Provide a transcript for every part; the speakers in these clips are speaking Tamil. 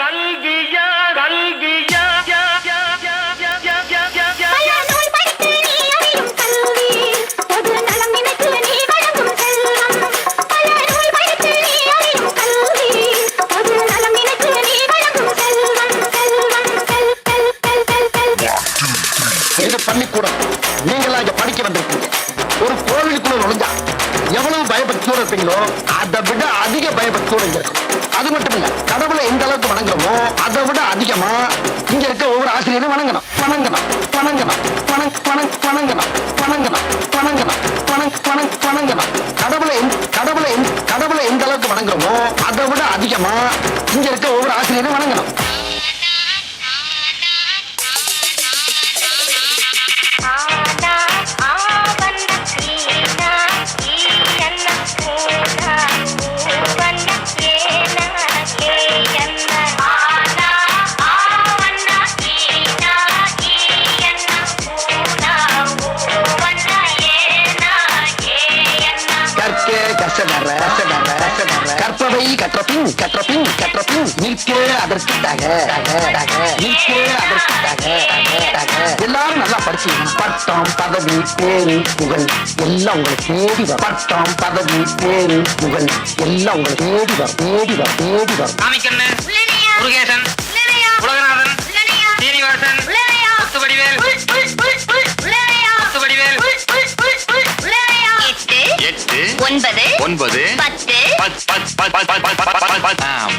கல்கியா கல்கியா பள்ளிக்கூடம் நீங்களா இங்க படிக்க வந்திருக்கீங்க. ஒரு கோவிலுக்குள்ள நுழைஞ்சா எவ்வளவு பயபக்தியோட இருப்பீங்களோ அதை விட அதிக பயபக்தியோட இங்க இருக்கும். அது மட்டும் இல்ல, கடவுளை எந்த அளவுக்கு வணங்குறோமோ அதை விட அதிகமா இங்க இருக்க ஒவ்வொரு ஆசிரியரும் வணங்கணும் வணங்கணும் வணங்கணும் வணங்கணும் வணங்கணும் வணங்கணும் வணங்கணும். கடவுளை எந்த அளவுக்கு வணங்குறோமோ அதை விட அதிகமா இங்க இருக்க ஒவ்வொரு ஆசிரியரும் வணங்கணும். கற்பவை கற்றபின் கற்றபின் கற்றபின் நிற்க அதற்காக எல்லாரும் நல்லா படிச்சீங்க. பட்டம் பதவி பேரு புகழ் எல்லாம் உங்களை தேடி வரும். பட்டம் பதவி பேரு புகழ் எல்லாம் உங்களை தேடி வரும் தேடி வரும் தேடி வரும். சாமிக்கண்ணு, முருகேசன், உலகநாதன், சீனிவாசன், முத்துவடிவேல்,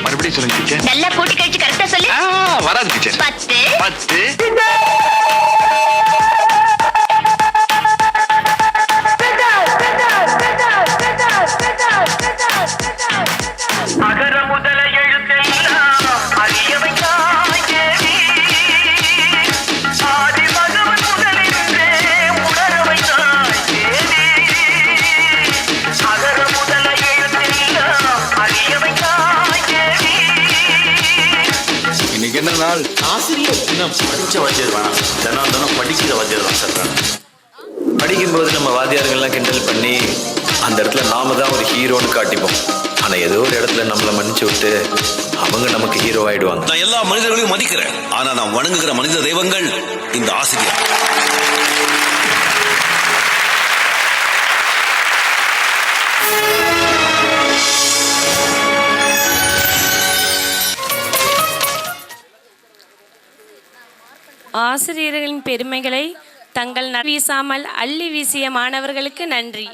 மறுபடியும் சொல்லுங்க டீச்சர். நல்லா கூட்டி கழிச்சு கரெக்டா சொல்லு. வராது டீச்சர். 10 அகர முதல எழுத்தெல்லாம் அறியவை தாயேவி ஆதி பகவன் முதலிருந்தே உணரவை தாயேவி அகர முதல எழுத்தெல்லாம் அறியவை தாயேவி. இன்னைக்கு என்ன நாள்? ஆசிரியர் இன்னும் படிச்ச வாத்தியார் வேணாம், தினம் படிக்கிற வாத்தியார் தான் சார் வேணும். படிக்கும்போது நம்ம வாத்தியார்கள்லாம் கிண்டல் பண்ணி அந்த இடத்துல நாம தான் ஒரு ஹீரோன்னு காட்டிப்போம். ஆனா ஏதோ ஒரு இடத்துல நம்மளை மன்னிச்சு விட்டு அவங்க நமக்கு ஹீரோ ஆயிடுவாங்க. நான் எல்லா மனிதர்களையும் மதிக்கிறேன், ஆனா நான் வணங்குகிற மனித தெய்வங்கள் இந்த ஆசிரியர். ஆசிரியர்களின் பெருமைகளை தங்கள் வீசாமல் அள்ளி வீசிய மாணவர்களுக்கு நன்றி.